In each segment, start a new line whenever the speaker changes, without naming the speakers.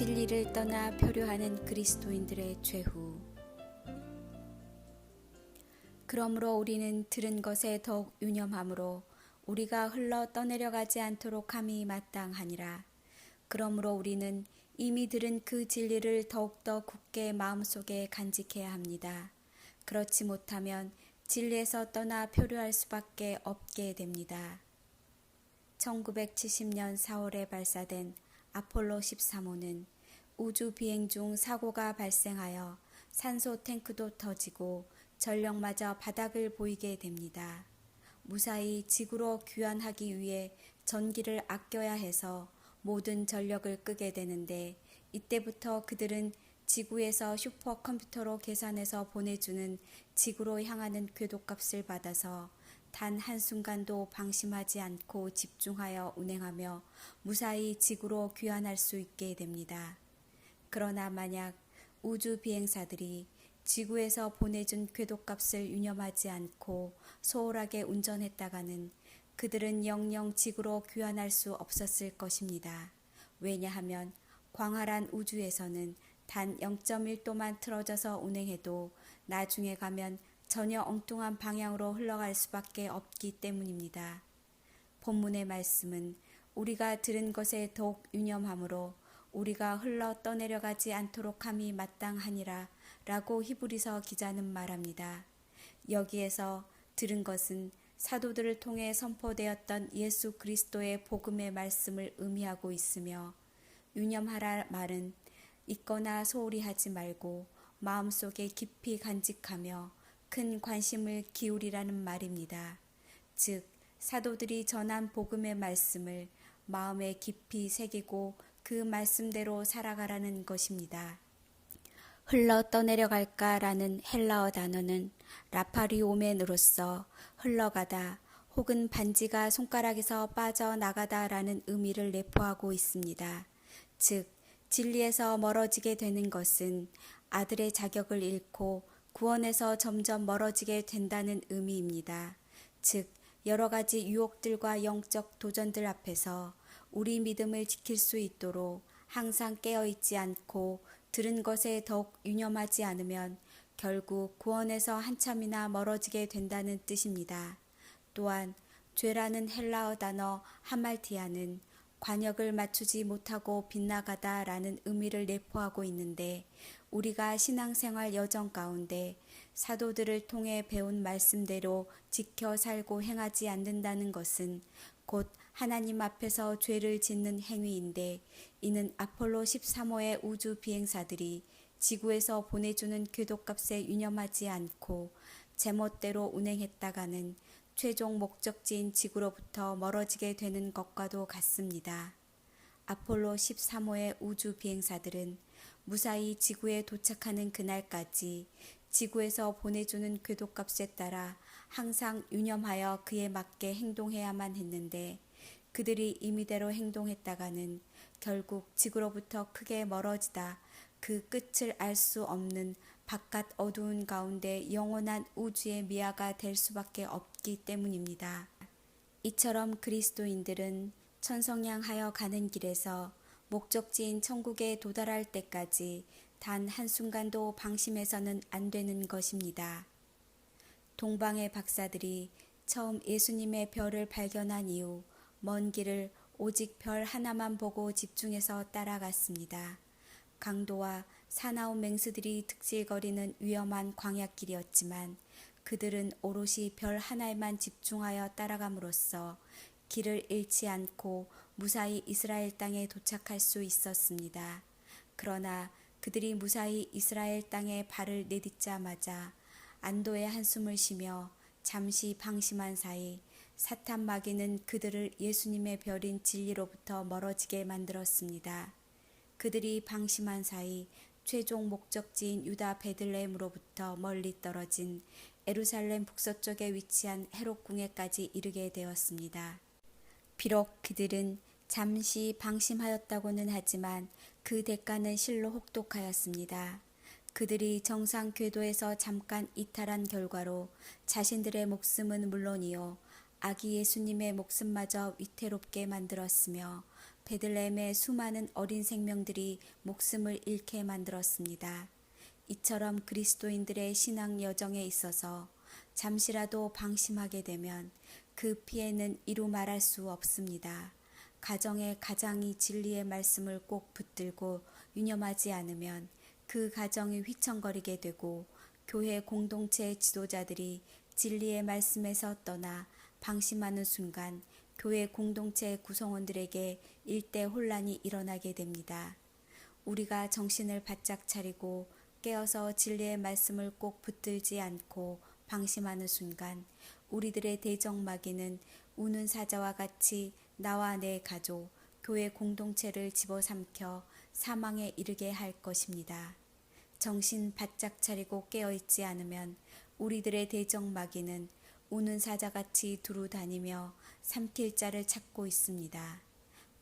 진리를 떠나 표류하는 그리스도인들의 최후. 그러므로 우리는 들은 것에 더욱 유념함으로 우리가 흘러 떠내려가지 않도록 함이 마땅하니라. 그러므로 우리는 이미 들은 그 진리를 더욱더 굳게 마음속에 간직해야 합니다. 그렇지 못하면 진리에서 떠나 표류할 수밖에 없게 됩니다. 1970년 4월에 발사된 아폴로 13호는 우주 비행 중 사고가 발생하여 산소 탱크도 터지고 전력마저 바닥을 보이게 됩니다. 무사히 지구로 귀환하기 위해 전기를 아껴야 해서 모든 전력을 끄게 되는데, 이때부터 그들은 지구에서 슈퍼컴퓨터로 계산해서 보내주는 지구로 향하는 궤도값을 받아서 단 한순간도 방심하지 않고 집중하여 운행하며 무사히 지구로 귀환할 수 있게 됩니다. 그러나 만약 우주 비행사들이 지구에서 보내준 궤도값을 유념하지 않고 소홀하게 운전했다가는 그들은 영영 지구로 귀환할 수 없었을 것입니다. 왜냐하면 광활한 우주에서는 단 0.1도만 틀어져서 운행해도 나중에 가면 전혀 엉뚱한 방향으로 흘러갈 수밖에 없기 때문입니다. 본문의 말씀은 우리가 들은 것에 더욱 유념함으로 우리가 흘러 떠내려가지 않도록 함이 마땅하니라 라고 히브리서 기자는 말합니다. 여기에서 들은 것은 사도들을 통해 선포되었던 예수 그리스도의 복음의 말씀을 의미하고 있으며, 유념하라 말은 잊거나 소홀히 하지 말고 마음속에 깊이 간직하며 큰 관심을 기울이라는 말입니다. 즉, 사도들이 전한 복음의 말씀을 마음에 깊이 새기고 그 말씀대로 살아가라는 것입니다. 흘러 떠내려갈까라는 헬라어 단어는 라파리오멘으로서 흘러가다 혹은 반지가 손가락에서 빠져나가다라는 의미를 내포하고 있습니다. 즉, 진리에서 멀어지게 되는 것은 아들의 자격을 잃고 구원에서 점점 멀어지게 된다는 의미입니다. 즉, 여러 가지 유혹들과 영적 도전들 앞에서 우리 믿음을 지킬 수 있도록 항상 깨어있지 않고 들은 것에 더욱 유념하지 않으면 결국 구원에서 한참이나 멀어지게 된다는 뜻입니다. 또한 죄라는 헬라어 단어 하말티아는 관역을 맞추지 못하고 빗나가다 라는 의미를 내포하고 있는데, 우리가 신앙생활 여정 가운데 사도들을 통해 배운 말씀대로 지켜 살고 행하지 않는다는 것은 곧 하나님 앞에서 죄를 짓는 행위인데, 이는 아폴로 13호의 우주 비행사들이 지구에서 보내주는 궤도값에 유념하지 않고 제멋대로 운행했다가는 최종 목적지인 지구로부터 멀어지게 되는 것과도 같습니다. 아폴로 13호의 우주 비행사들은 무사히 지구에 도착하는 그날까지 지구에서 보내주는 궤도값에 따라 항상 유념하여 그에 맞게 행동해야만 했는데, 그들이 임의대로 행동했다가는 결국 지구로부터 크게 멀어지다 그 끝을 알 수 없는 바깥 어두운 가운데 영원한 우주의 미아가 될 수밖에 없기 때문입니다. 이처럼 그리스도인들은 천성향하여 가는 길에서 목적지인 천국에 도달할 때까지 단 한순간도 방심해서는 안 되는 것입니다. 동방의 박사들이 처음 예수님의 별을 발견한 이후 먼 길을 오직 별 하나만 보고 집중해서 따라갔습니다. 강도와 사나운 맹수들이 득실거리는 위험한 광야길이었지만 그들은 오롯이 별 하나에만 집중하여 따라감으로써 길을 잃지 않고 무사히 이스라엘 땅에 도착할 수 있었습니다. 그러나 그들이 무사히 이스라엘 땅에 발을 내딛자마자 안도의 한숨을 쉬며 잠시 방심한 사이 사탄 마귀는 그들을 예수님의 별인 진리로부터 멀어지게 만들었습니다. 그들이 방심한 사이 최종 목적지인 유다 베들레헴으로부터 멀리 떨어진 예루살렘 북서쪽에 위치한 헤롯궁에까지 이르게 되었습니다. 비록 그들은 잠시 방심하였다고는 하지만 그 대가는 실로 혹독하였습니다. 그들이 정상 궤도에서 잠깐 이탈한 결과로 자신들의 목숨은 물론이요 아기 예수님의 목숨마저 위태롭게 만들었으며, 베들레헴의 수많은 어린 생명들이 목숨을 잃게 만들었습니다. 이처럼 그리스도인들의 신앙 여정에 있어서 잠시라도 방심하게 되면 그 피해는 이루 말할 수 없습니다. 가정의 가장이 진리의 말씀을 꼭 붙들고 유념하지 않으면 그 가정이 휘청거리게 되고 교회 공동체 지도자들이 진리의 말씀에서 떠나 방심하는 순간 교회 공동체 구성원들에게 일대 혼란이 일어나게 됩니다. 우리가 정신을 바짝 차리고 깨어서 진리의 말씀을 꼭 붙들지 않고 방심하는 순간 우리들의 대적마귀는 우는 사자와 같이 나와 내 가족, 교회 공동체를 집어삼켜 사망에 이르게 할 것입니다. 정신 바짝 차리고 깨어있지 않으면 우리들의 대적마귀는 우는 사자같이 두루 다니며 삼킬 자를 찾고 있습니다.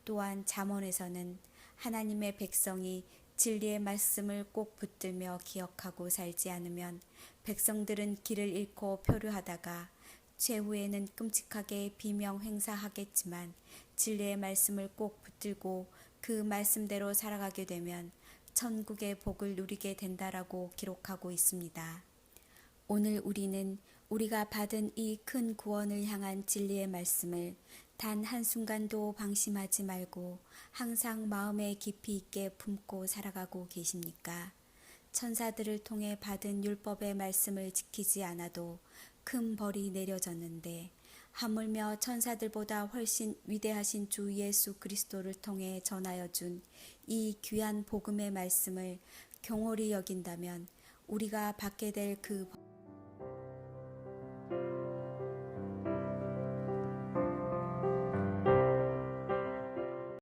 또한 잠언에서는 하나님의 백성이 진리의 말씀을 꼭 붙들며 기억하고 살지 않으면 백성들은 길을 잃고 표류하다가 최후에는 끔찍하게 비명 행사하겠지만 진리의 말씀을 꼭 붙들고 그 말씀대로 살아가게 되면 천국의 복을 누리게 된다라고 기록하고 있습니다. 오늘 우리는 우리가 받은 이 큰 구원을 향한 진리의 말씀을 단 한순간도 방심하지 말고 항상 마음에 깊이 있게 품고 살아가고 계십니까? 천사들을 통해 받은 율법의 말씀을 지키지 않아도 큰 벌이 내려졌는데 하물며 천사들보다 훨씬 위대하신 주 예수 그리스도를 통해 전하여 준 이 귀한 복음의 말씀을 경홀히 여긴다면 우리가 받게 될 그